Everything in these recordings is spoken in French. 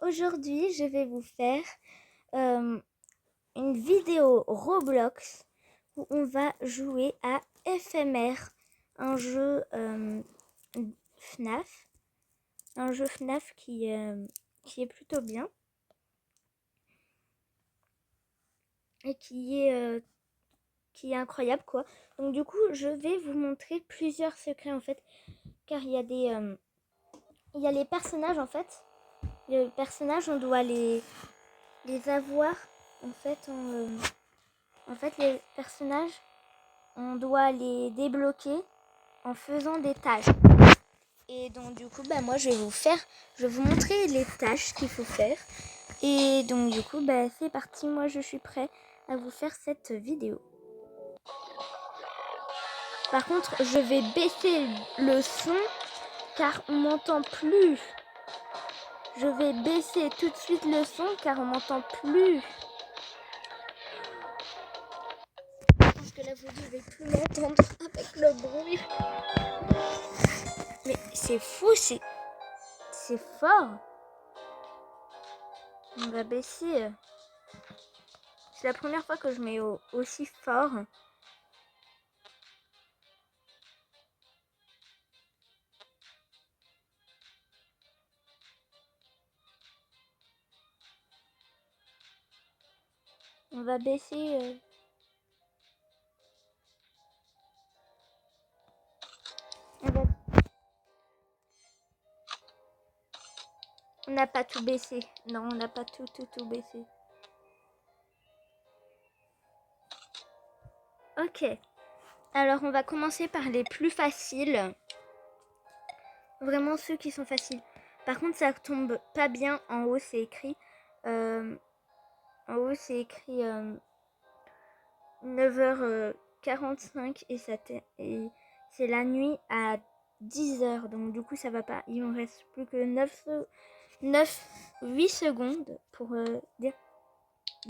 aujourd'hui je vais vous faire une vidéo Roblox où on va jouer à Éphémère, un jeu FNAF, un jeu FNAF qui est plutôt bien et qui est incroyable quoi. Donc du coup je vais vous montrer plusieurs secrets en fait, car il y a les personnages en fait. Les personnages, on doit les avoir en fait. En fait, les personnages, on doit les débloquer en faisant des tâches. Et donc du coup, moi je vais vous montrer les tâches qu'il faut faire. Et donc du coup, c'est parti. Moi je suis prêt à vous faire cette vidéo. Par contre, je vais baisser le son car on m'entend plus. Je vais baisser tout de suite le son car on m'entend plus. Parce que là vous ne devez plus m'entendre avec le bruit. Mais c'est fou, c'est fort. On va baisser. C'est la première fois que je mets aussi fort. On va baisser. On n'a pas tout baissé. Non, on n'a pas tout baissé. Ok. Alors, on va commencer par les plus faciles. Vraiment ceux qui sont faciles. Par contre, ça tombe pas bien. En haut, c'est écrit... en haut, c'est écrit 9h45 et c'est la nuit à 10h. Donc, du coup, ça va pas. Il me reste plus que 8 secondes pour dire.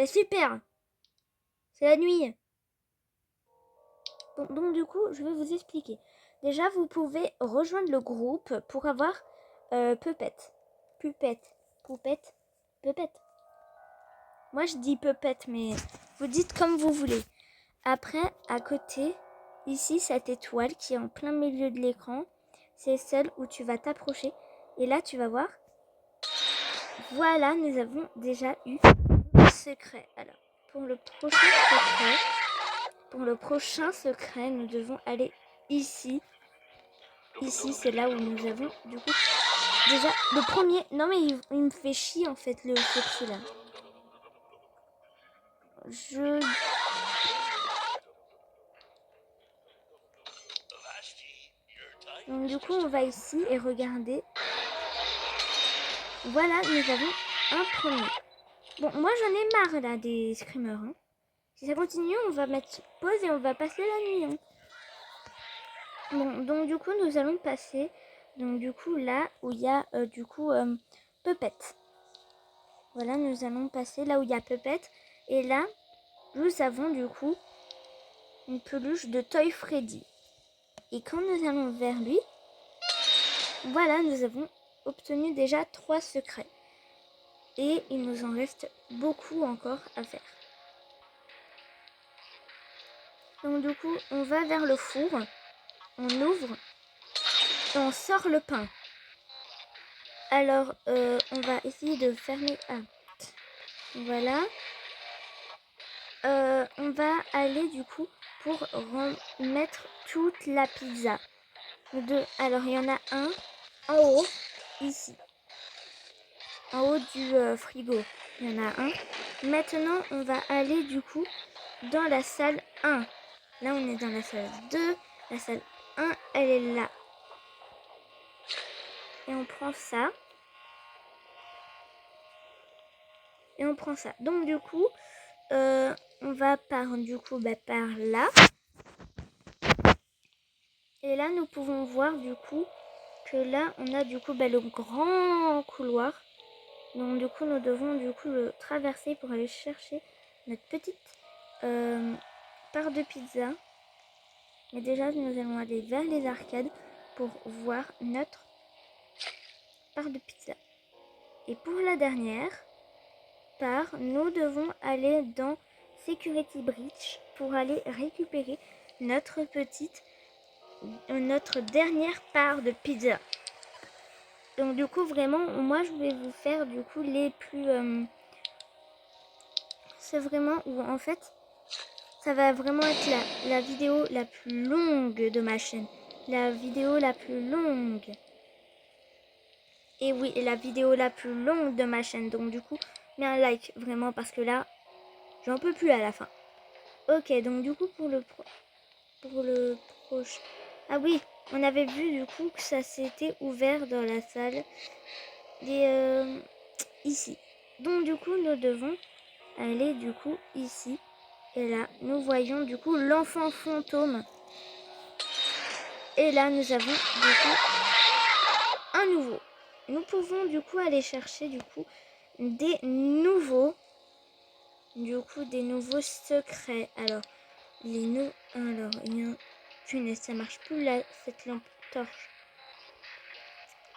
Super! C'est la nuit. Donc, du coup, je vais vous expliquer. Déjà, vous pouvez rejoindre le groupe pour avoir Pupette. Moi, je dis Pupette, mais vous dites comme vous voulez. Après, à côté, ici, cette étoile qui est en plein milieu de l'écran, c'est celle où tu vas t'approcher. Et là, tu vas voir. Voilà, nous avons déjà eu un secret. Alors, pour le prochain secret, nous devons aller ici. Ici, c'est là où nous avons, du coup, déjà, le premier... Non, mais il me fait chier, en fait, le secret, là. Donc, du coup, on va ici et regardez. Voilà, nous avons un premier. Bon, moi, j'en ai marre, là, des screamers. Hein. Si ça continue, on va mettre pause et on va passer la nuit. Hein. Bon, donc, du coup, nous allons passer... Donc, du coup, là où il y a, Pupette. Voilà, nous allons passer là où il y a Pupette. Et là, nous avons, du coup, une peluche de Toy Freddy. Et quand nous allons vers lui, voilà, nous avons obtenu déjà 3 secrets. Et il nous en reste beaucoup encore à faire. Donc du coup, on va vers le four, on ouvre et on sort le pain. Alors, on va essayer de fermer... Ah, voilà. On va aller du coup pour remettre toute la pizza. Alors, il y en a un en haut, ici. En haut du frigo, il y en a un. Maintenant, on va aller du coup dans la salle 1. Là, on est dans la salle 2. La salle 1, elle est là. Et on prend ça. Et on prend ça. Donc, du coup, on va par là. Et là, nous pouvons voir du coup que là, on a du coup le grand couloir. Donc, du coup, nous devons du coup le traverser pour aller chercher notre petite part de pizza. Mais déjà, nous allons aller vers les arcades pour voir notre part de pizza. Et pour la dernière part, nous devons aller dans Security Breach pour aller récupérer notre dernière part de pizza. Donc du coup vraiment, moi je vais vous faire du coup les plus... c'est vraiment où en fait, ça va vraiment être la vidéo la plus longue de ma chaîne. La vidéo la plus longue. Et oui, la vidéo la plus longue de ma chaîne. Donc du coup, mets un like vraiment parce que là, j'en peux plus à la fin. Ok, donc du coup pour le prochain... Ah oui, on avait vu du coup que ça s'était ouvert dans la salle ici. Donc du coup, nous devons aller du coup ici. Et là, nous voyons du coup l'enfant fantôme. Et là, nous avons du coup un nouveau. Nous pouvons du coup aller chercher du coup des nouveaux secrets. Alors, alors, punaise, ça marche plus là, cette lampe torche.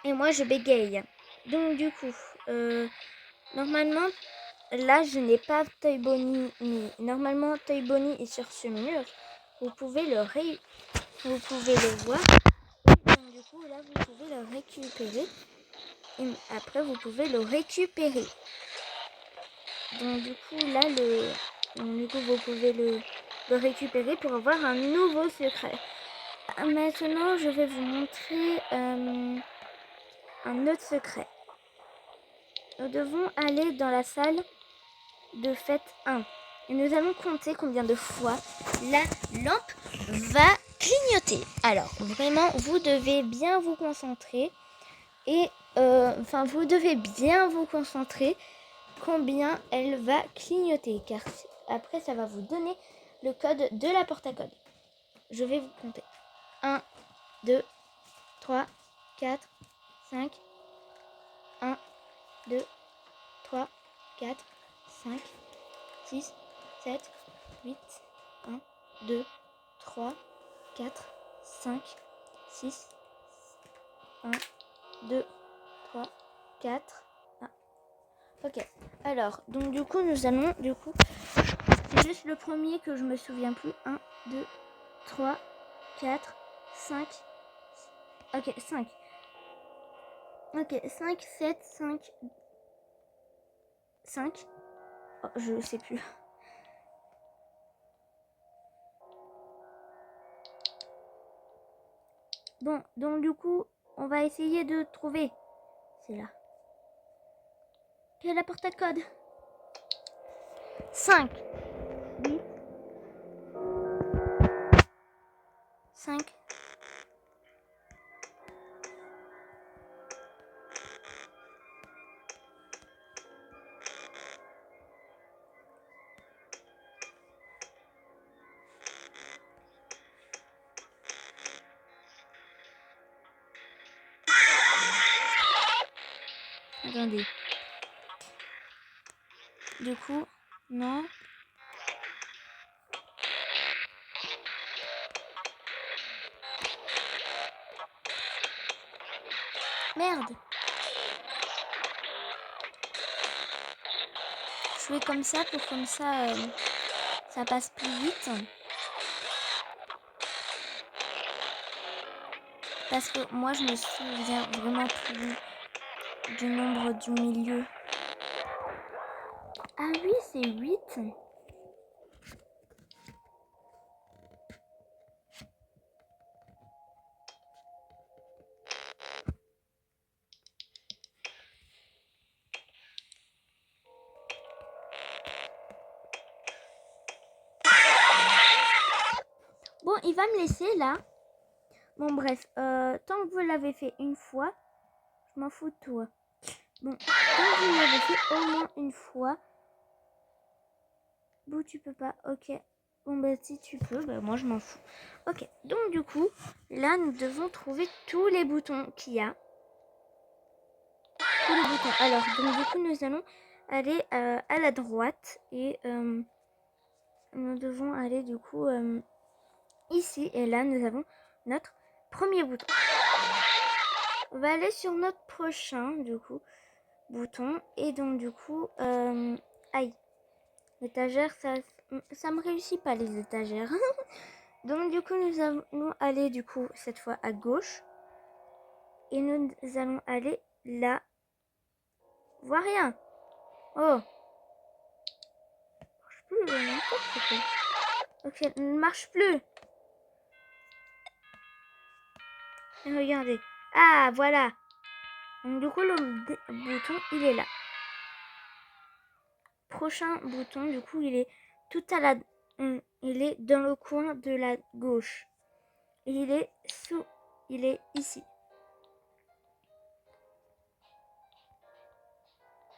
Et moi, je bégaye. Donc, du coup, normalement, là, je n'ai pas Toy Bonnie, mais normalement, Toy Bonnie est sur ce mur. Vous pouvez le voir. Et donc, du coup, là, vous pouvez le récupérer. Et après, vous pouvez le récupérer. Donc, du coup, là, vous pouvez le récupérer pour avoir un nouveau secret. Maintenant, je vais vous montrer un autre secret. Nous devons aller dans la salle de fête 1. Et nous allons compter combien de fois la lampe va clignoter. Alors, vraiment, vous devez bien vous concentrer. Et, vous devez bien vous concentrer combien elle va clignoter. Car après, ça va vous donner le code de la porte à code. Je vais vous compter. 1, 2, 3, 4, 5. 1, 2, 3, 4, 5, 6, 7, 8, 1, 2, 3, 4, 5, 6, 1, 2, 3, 4, 1. Ok, alors, donc du coup, nous allons, c'est juste le premier que je me souviens plus. 1, 2, 3, 4, 5, ok, 5. Ok, 5, 7, 5, 5. Oh, je sais plus. Bon, donc du coup, on va essayer de trouver. C'est là. Quelle est la porte à code? 5, 8, 5. Attendez. Du coup, non. Merde. Je fais comme ça pour comme ça, ça passe plus vite. Parce que moi, je me souviens vraiment plus du nombre du milieu. Ah oui, c'est 8. Bon, il va me laisser là. Bon, bref, tant que vous l'avez fait une fois, je m'en fous de toi. Bon, tant que vous l'avez fait au moins une fois. Bon, tu peux pas, ok. Bon, bah si tu peux, bah moi je m'en fous. Ok, donc du coup, là nous devons trouver tous les boutons qu'il y a. Tous les boutons. Alors, donc du coup, nous allons aller à la droite et nous devons aller du coup ici. Et là, nous avons notre premier bouton. On va aller sur notre prochain, du coup. bouton. Et donc du coup, aïe, l'étagère, ça me réussit pas les étagères. Donc du coup, nous allons aller du coup cette fois à gauche. Et nous allons aller là. On voit rien. Oh. Marche plus, n'importe quoi. Ok, elle ne marche plus. Et regardez. Ah, voilà. Donc du coup, le bouton, il est là. Prochain bouton, du coup, il est tout à la... Il est dans le coin de la gauche. Et il est sous... Il est ici.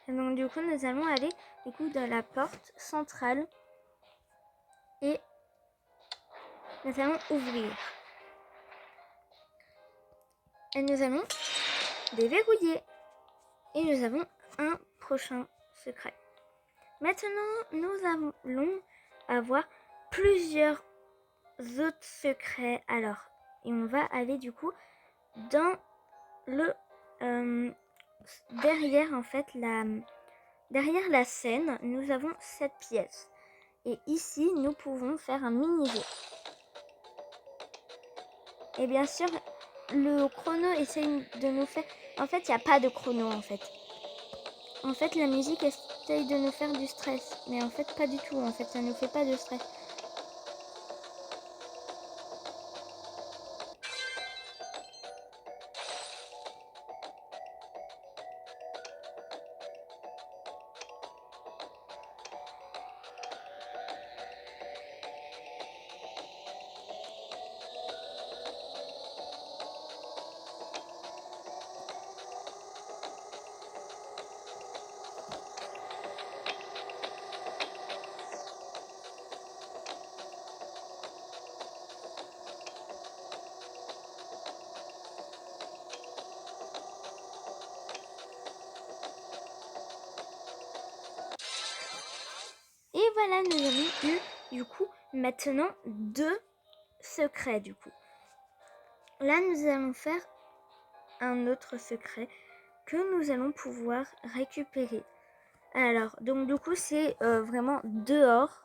Et donc du coup, nous allons aller du coup dans la porte centrale. Et nous allons ouvrir. Et nous allons déverrouiller. Et nous avons un prochain secret. Maintenant, nous allons avoir plusieurs autres secrets. Alors, et on va aller du coup dans le derrière en fait derrière la scène, nous avons cette pièce. Et ici, nous pouvons faire un mini-jeu. Et bien sûr, le chrono essaye de nous faire... En fait, il n'y a pas de chrono en fait. En fait, la musique essaye de nous faire du stress. Mais en fait, pas du tout. En fait, ça ne nous fait pas de stress. Et voilà, nous avons eu du coup maintenant 2 secrets du coup. Là, nous allons faire un autre secret que nous allons pouvoir récupérer. Alors, donc du coup, c'est vraiment dehors.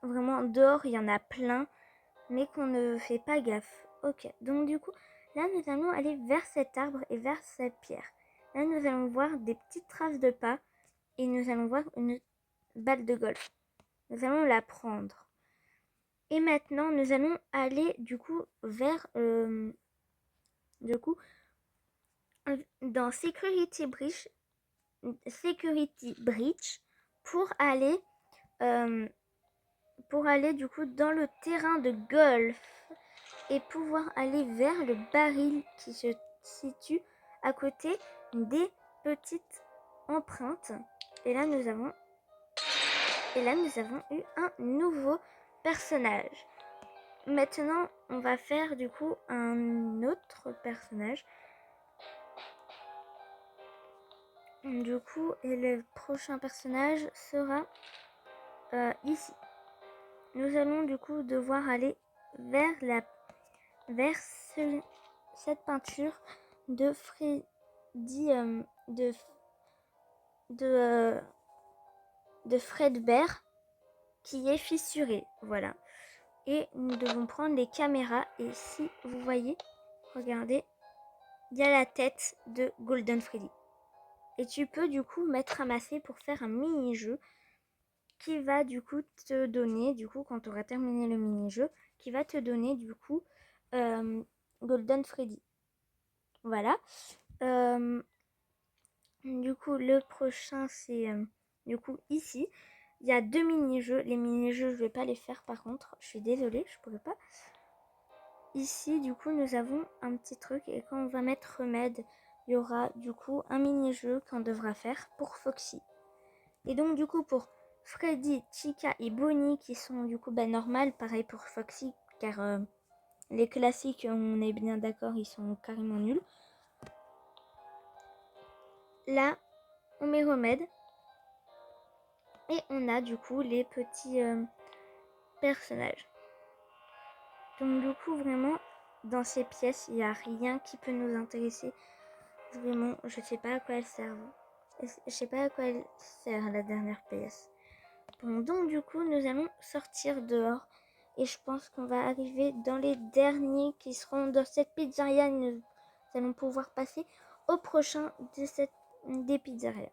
Vraiment dehors, il y en a plein, mais qu'on ne fait pas gaffe. Ok, donc du coup, là, nous allons aller vers cet arbre et vers cette pierre. Là, nous allons voir des petites traces de pas et nous allons voir une balle de golf. Nous allons la prendre. Et maintenant, nous allons aller du coup vers dans Security Breach pour aller du coup dans le terrain de golf et pouvoir aller vers le baril qui se situe à côté des petites empreintes. Et là nous avons eu un nouveau personnage. Maintenant, on va faire du coup un autre personnage. Du coup, et le prochain personnage sera ici. Nous allons du coup devoir aller vers cette peinture de Freddy de Fredbear qui est fissurée. Voilà. Et nous devons prendre les caméras. Et si vous voyez, regardez, il y a la tête de Golden Freddy. Et tu peux du coup mettre ramassé pour faire un mini-jeu qui va du coup te donner, du coup quand tu auras terminé le mini-jeu, qui va te donner du coup Golden Freddy. Voilà. Du coup le prochain c'est du coup ici. Il y a 2 mini-jeux. Les mini-jeux je vais pas les faire par contre. Je suis désolée, je pourrais pas. Ici du coup nous avons un petit truc et quand on va mettre remède, il y aura du coup un mini-jeu qu'on devra faire pour Foxy. Et donc du coup pour Freddy, Chica et Bonnie qui sont du coup normales, pareil pour Foxy car les classiques on est bien d'accord ils sont carrément nuls. Là on met remède et on a du coup les petits personnages. Donc du coup vraiment dans ces pièces il n'y a rien qui peut nous intéresser Vraiment, je sais pas à quoi elle sert. Je sais pas à quoi elle sert la dernière pièce. Bon, donc du coup, nous allons sortir dehors. Et je pense qu'on va arriver dans les derniers qui seront dans cette pizzeria. Nous allons pouvoir passer au prochain des pizzerias.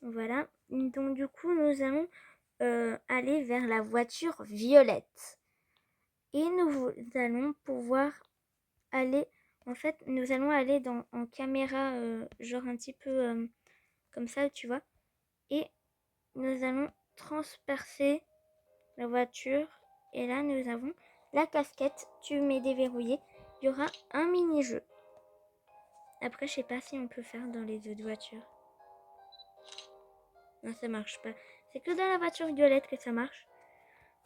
Voilà. Donc du coup, nous allons aller vers la voiture violette. Et nous allons pouvoir aller... En fait, nous allons aller en caméra, genre un petit peu comme ça, tu vois. Et nous allons transpercer la voiture. Et là, nous avons la casquette. Tu mets déverrouillé. Il y aura un mini-jeu. Après, je sais pas si on peut faire dans les autres voitures. Non, ça marche pas. C'est que dans la voiture violette que ça marche.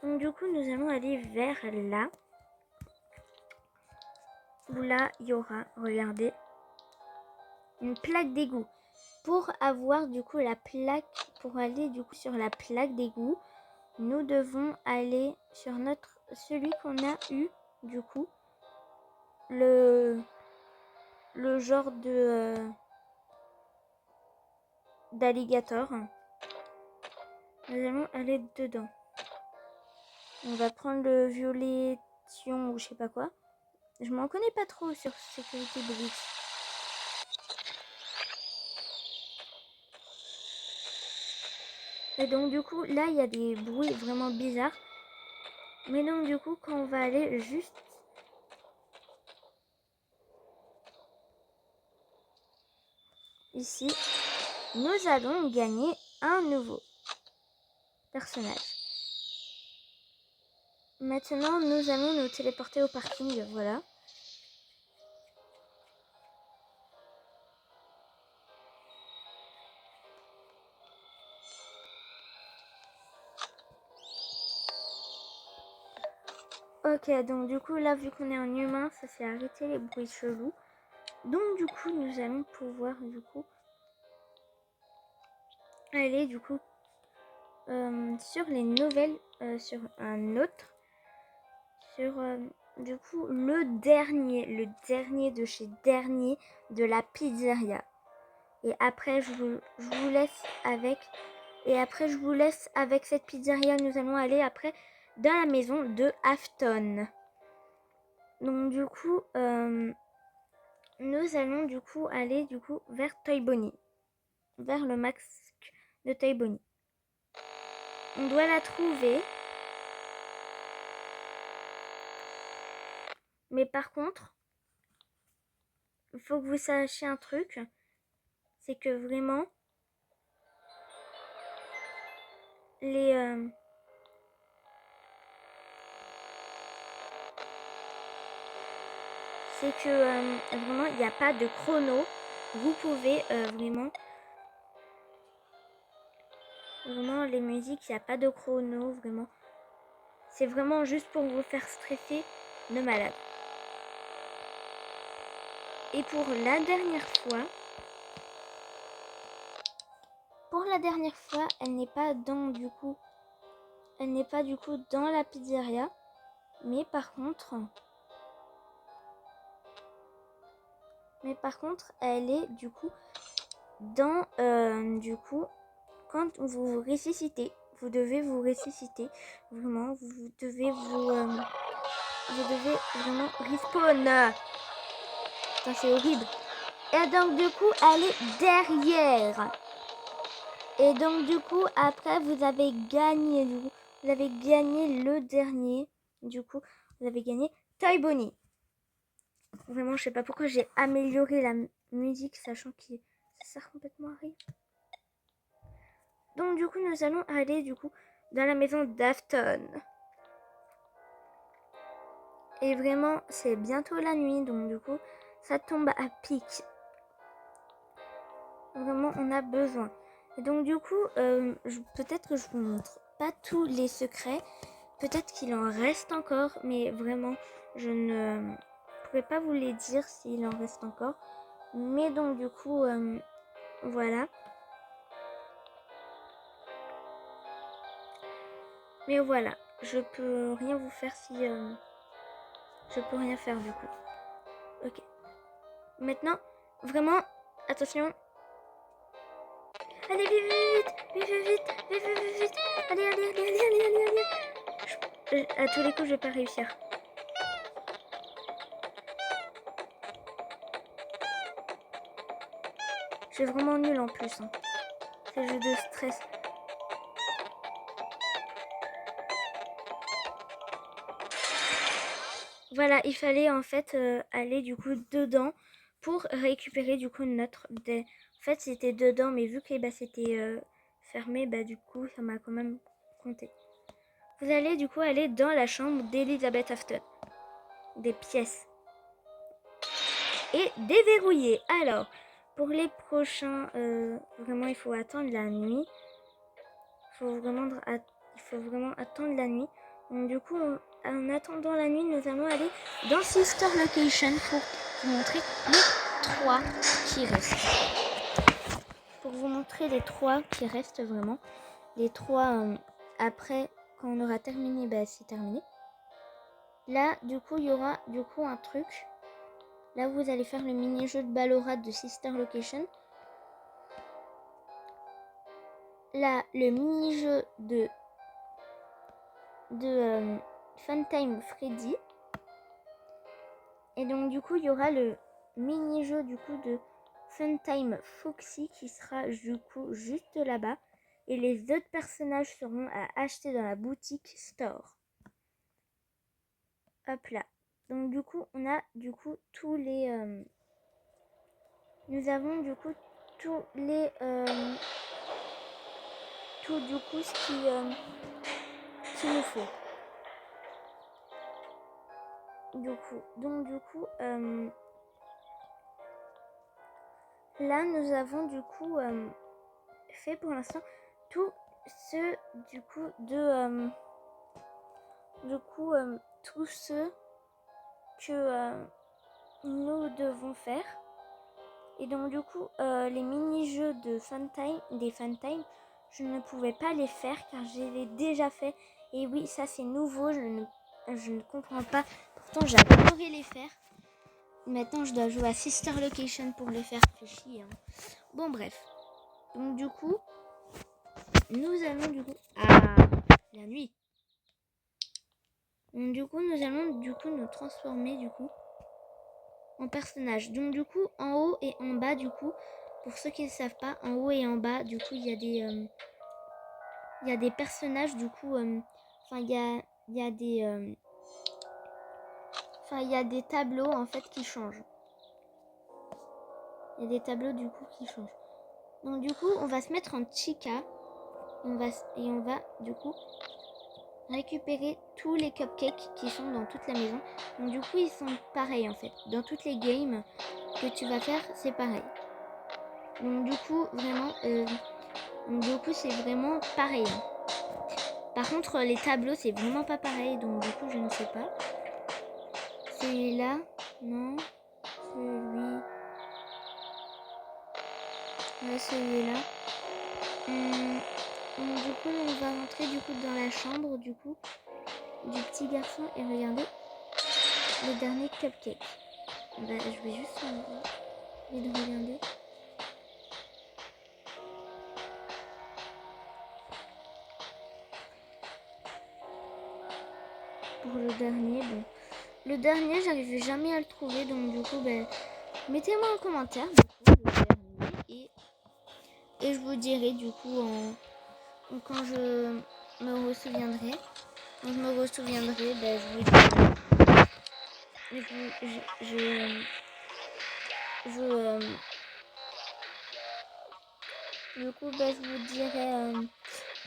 Donc du coup, nous allons aller vers là. Où là, il y aura, regardez, une plaque d'égout. Pour avoir du coup la plaque, pour aller du coup sur la plaque d'égout, nous devons aller sur celui qu'on a eu du coup, le genre d'alligator. Nous allons aller dedans. On va prendre le violet ou je sais pas quoi. Je m'en connais pas trop sur Sécurité Blitz. Et donc du coup, là, il y a des bruits vraiment bizarres. Mais donc du coup, quand on va aller juste ici, nous allons gagner un nouveau personnage. Maintenant, nous allons nous téléporter au parking, voilà. Ok, donc du coup, là, vu qu'on est en humain, ça s'est arrêté les bruits chelous. Donc du coup, nous allons pouvoir, du coup, aller, du coup, sur les nouvelles, sur un autre, sur, du coup, le dernier de chez dernier de la pizzeria. Et après, je vous laisse avec... Et après, je vous laisse avec cette pizzeria. Nous allons aller après dans la maison de Afton. Donc du coup, nous allons du coup aller du coup vers Toy Bonnie. Vers le masque de Toy Bonnie. On doit la trouver. Mais par contre, il faut que vous sachiez un truc. C'est que vraiment, les... c'est que vraiment, il n'y a pas de chrono. Vous pouvez vraiment les musiques, il n'y a pas de chrono, vraiment. C'est vraiment juste pour vous faire stresser de malade. Et pour la dernière fois, elle n'est pas dans dans la pizzeria, mais par contre, elle est du coup dans quand vous ressuscitez, vous devez vous ressusciter, vraiment, vous devez vraiment respawn. Putain, c'est horrible. Et donc du coup, elle est derrière. Et donc du coup, après, vous avez gagné. Vous avez gagné le dernier. Du coup, vous avez gagné Toy Bonnie. Vraiment, je sais pas pourquoi j'ai amélioré la musique, sachant que ça sert complètement à rien. Donc du coup, nous allons aller du coup dans la maison d'Afton. Et vraiment, c'est bientôt la nuit, donc du coup, ça tombe à pic. Vraiment, on a besoin. Et donc du coup, peut-être que je vous montre pas tous les secrets. Peut-être qu'il en reste encore, mais vraiment, je ne pourrais pas vous les dire s'il en reste encore. Mais donc du coup, voilà. Mais voilà, je peux rien vous faire si... je peux rien faire du coup. Ok. Maintenant, Vraiment, attention. Allez, vite, vite, vite, vite, vite, vite, vite, vite. Allez, allez, allez, allez, allez, allez, allez. À tous les coups, je vais pas réussir. Je suis vraiment nulle en plus. Hein. C'est jeu de stress. Voilà, il fallait en fait aller du coup dedans pour récupérer du coup notre... En fait, c'était dedans, mais vu que bah, c'était fermé, bah du coup, ça m'a quand même compté. Vous allez du coup aller dans la chambre d'Elizabeth Afton. Des pièces. Et déverrouiller. Alors, pour les prochains, vraiment, il faut attendre la nuit. Il faut vraiment attendre la nuit. Donc du coup, en attendant la nuit, nous allons aller dans Sister Location pour vous montrer les 3 qui restent. Pour vous montrer les 3 qui restent vraiment. Les 3 après, quand on aura terminé, bah c'est terminé. Là, du coup, il y aura du coup un truc. Là, vous allez faire le mini-jeu de Ballora de Sister Location. Là, le mini-jeu de Funtime Freddy. Et donc du coup il y aura le mini-jeu du coup de Funtime Foxy qui sera du coup juste là-bas. Et les autres personnages seront à acheter dans la boutique store. Hop là. Donc du coup on a du coup tous les... nous avons du coup tous les... tout du coup ce qu'il nous faut. Donc du coup, là nous avons du coup fait pour l'instant tout ce du coup de tout ce que nous devons faire. Et donc du coup les mini-jeux de des Funtime, je ne pouvais pas les faire car je les ai déjà fait. Et oui, ça c'est nouveau, je ne comprends pas. Pourtant j'adorais les faire. Maintenant je dois jouer à Sister Location pour les faire, fait chier. Hein. Bon bref. Donc du coup, nous allons du coup... Ah, la nuit. Donc du coup, nous allons du coup nous transformer du coup en personnage. Donc du coup, en haut et en bas du coup, pour ceux qui ne savent pas, en haut et en bas du coup, il y a des personnages du coup, enfin il y a des il y a des tableaux en fait qui changent. Il y a des tableaux du coup qui changent. Donc du coup, on va se mettre en chica. On va du coup récupérer tous les cupcakes qui sont dans toute la maison. Donc du coup, ils sont pareils en fait. Dans toutes les games que tu vas faire, c'est pareil. Donc du coup, vraiment, c'est vraiment pareil. Hein. Par contre, les tableaux, c'est vraiment pas pareil. Donc du coup, je ne sais pas. Celui-là, non. Celui... Ouais, celui-là. Du coup, on va rentrer du coup dans la chambre du coup du petit garçon et regarder le dernier cupcake. Bah, je vais juste regarder. Pour le dernier, bon. Le dernier, j'arrivais jamais à le trouver, donc du coup, ben, mettez-moi en commentaire du coup, le dernier et je vous dirai du coup quand je me ressouviendrai. Quand je me ressouviendrai, ben, je vous dirai. Du coup, ben, je vous dirai,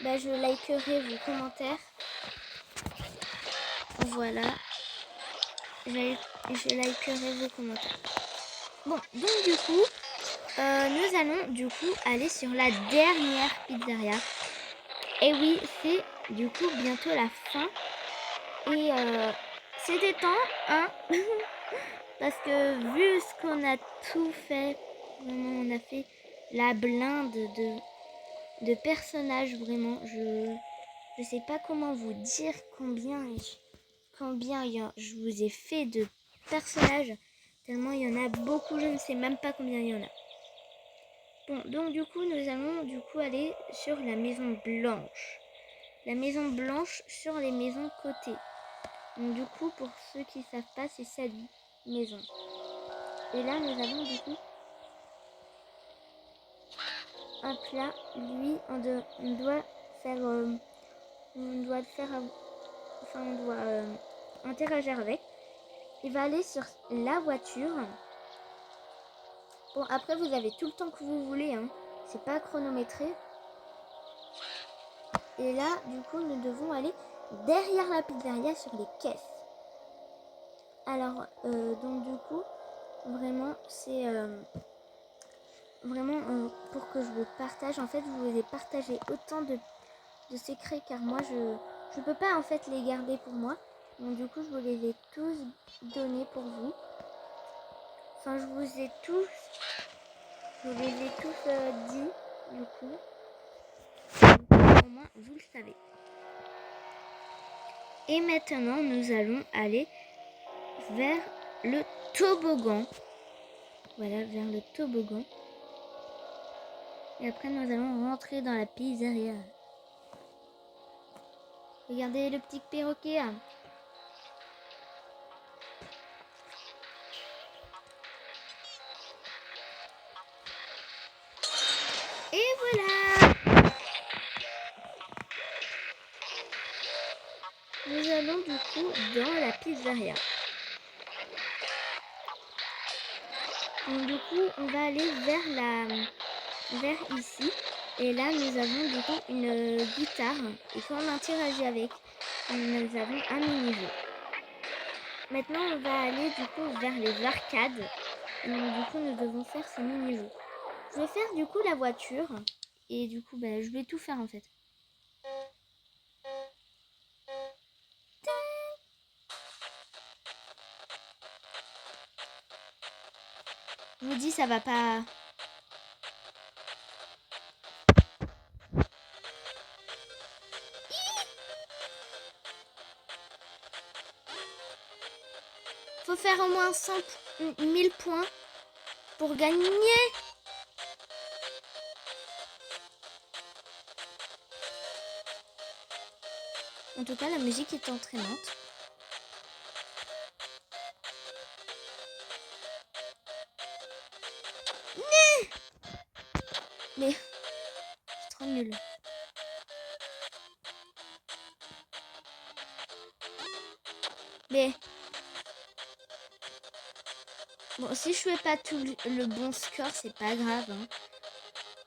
ben, je likerai vos commentaires. Voilà. Je likerai vos commentaires. Bon, donc du coup, nous allons du coup aller sur la dernière pizzeria. Et oui, c'est du coup bientôt la fin. Et c'était temps, hein. Parce que vu ce qu'on a tout fait, vraiment on a fait la blinde de personnages, vraiment. Je sais pas comment vous dire combien je vous ai fait de personnages. Tellement il y en a beaucoup, je ne sais même pas combien il y en a. Bon, donc du coup, nous allons aller sur la maison blanche. La maison blanche sur les maisons cotées. Donc du coup, pour ceux qui ne savent pas, c'est cette maison. Et là, nous avons du coup... Hop là, lui, on doit interagir avec. Il va aller sur la voiture. Bon, après, vous avez tout le temps que vous voulez, hein. C'est pas chronométré. Et là, du coup, nous devons aller derrière la pizzeria sur les caisses. Alors, donc du coup, vraiment, c'est... pour que je vous partage, en fait, je vous ai partagé autant de secrets, car moi, je peux pas, en fait, les garder pour moi. Donc du coup, je vous les ai tous donnés pour vous. Enfin, je vous les ai tous dit, du coup. Au moins, vous le savez. Et maintenant, nous allons aller vers le toboggan. Voilà, vers le toboggan. Et après, nous allons rentrer dans la pizzeria. Regardez le petit perroquet. Et voilà! Nous allons du coup dans la pizzeria. Donc du coup, on va aller vers ici. Et là, nous avons du coup une guitare. Et quand on interagit avec, nous avons un mini-jeu. Maintenant, on va aller du coup vers les arcades. Donc du coup, nous devons faire ce mini-jeu. Je vais faire du coup la voiture. Et du coup, je vais tout faire en fait. Je vous dis, ça va pas... Faut faire au moins 1000 points pour gagner. En tout cas, la musique est entraînante. Mais c'est trop nul. Mais bon, si je fais pas tout le bon score, c'est pas grave. Hein.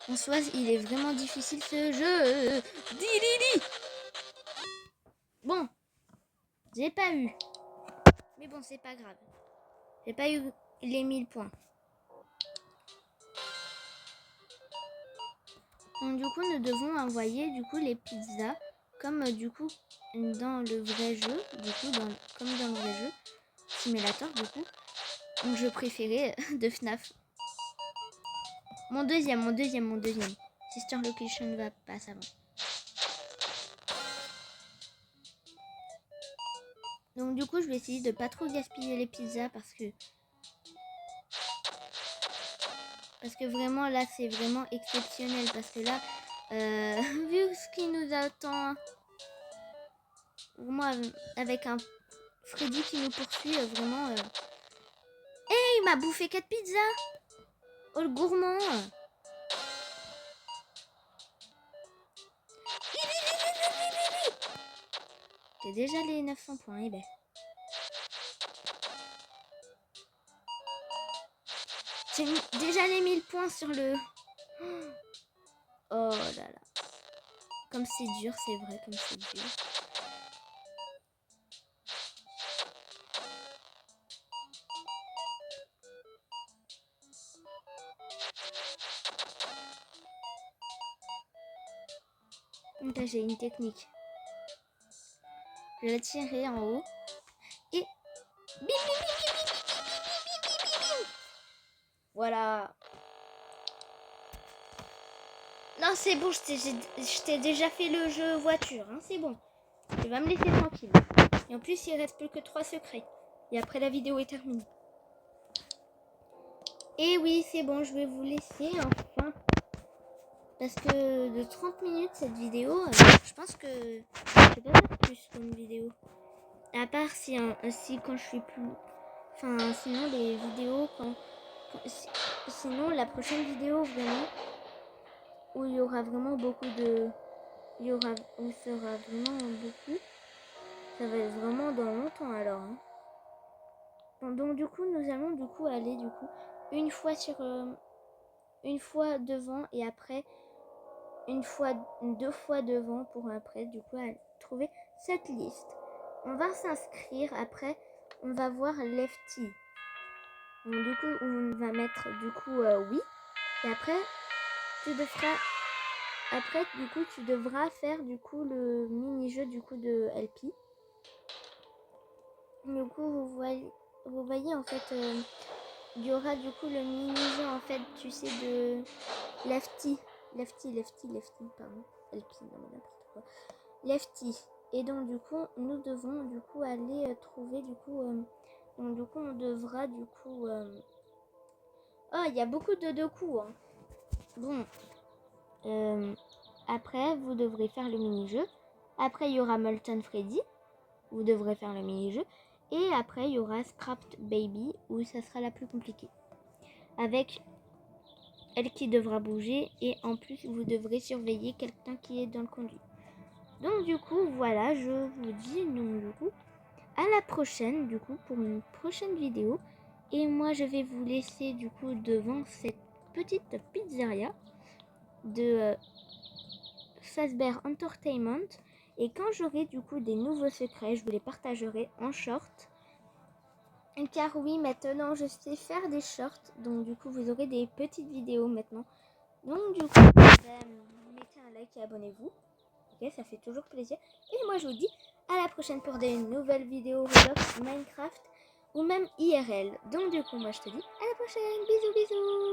En soi, il est vraiment difficile ce jeu. Bon, j'ai pas eu. Mais bon, c'est pas grave. J'ai pas eu les 1000 points. Donc, du coup, nous devons envoyer du coup les pizzas comme du coup dans le vrai jeu, comme dans le vrai jeu simulator du coup. Mon jeu préféré de FNAF. Mon deuxième. Sister Location va pas avant. Donc du coup, je vais essayer de pas trop gaspiller les pizzas parce que vraiment là, c'est vraiment exceptionnel parce que là, vu ce qui nous attend, moi avec un Freddy qui nous poursuit, vraiment. Hey, il m'a bouffé 4 pizzas. Oh le gourmand. T'as déjà les 900 points, eh ben. J'ai déjà les 1000 points sur le... Oh là là. Comme c'est dur, c'est vrai, comme c'est dur. Donc là, j'ai une technique. Je vais la tirer en haut. Et... Bim, bim, bim. Voilà. Non, c'est bon, je t'ai déjà fait le jeu voiture. Hein, c'est bon. Tu vas me laisser tranquille. Et en plus, il reste plus que 3 secrets. Et après, la vidéo est terminée. Et oui, c'est bon, je vais vous laisser enfin. Parce que de 30 minutes cette vidéo, je pense que je vais pas faire plus comme vidéo. À part si quand je suis plus... Enfin, sinon les vidéos sinon la prochaine vidéo vraiment où il y aura vraiment beaucoup de... où sera vraiment beaucoup. Ça va être vraiment dans longtemps alors. Hein. Bon, donc du coup nous allons du coup aller du coup une fois devant et après deux fois devant pour après du coup trouver cette liste. On va s'inscrire, après on va voir Lefty. Donc du coup on va mettre du coup oui. Et après tu devras faire du coup le mini-jeu du coup de LP. Du coup vous voyez en fait il y aura du coup le mini-jeu en fait tu sais de Lefty, pardon. LP, non mais n'importe quoi. Lefty. Et donc du coup, nous devons du coup aller trouver du coup... donc du coup, on devra du coup... Oh, il y a beaucoup de deux coups. Hein. Bon. Après, vous devrez faire le mini-jeu. Après, il y aura Molten Freddy. Vous devrez faire le mini-jeu. Et après, il y aura Scrapped Baby, où ça sera la plus compliquée. Avec elle qui devra bouger. Et en plus, vous devrez surveiller quelqu'un qui est dans le conduit. Donc du coup, voilà, je vous dis donc du coup à la prochaine du coup pour une prochaine vidéo. Et moi je vais vous laisser du coup devant cette petite pizzeria de Fazbear Entertainment. Et quand j'aurai du coup des nouveaux secrets, je vous les partagerai en short. Car oui, maintenant je sais faire des shorts. Donc du coup vous aurez des petites vidéos maintenant. Donc du coup, mettez un like et abonnez-vous. Ok, ça fait toujours plaisir. Et moi je vous dis à la prochaine pour des nouvelles vidéos Roblox, Minecraft ou même IRL. Donc du coup moi je te dis à la prochaine. Bisous bisous.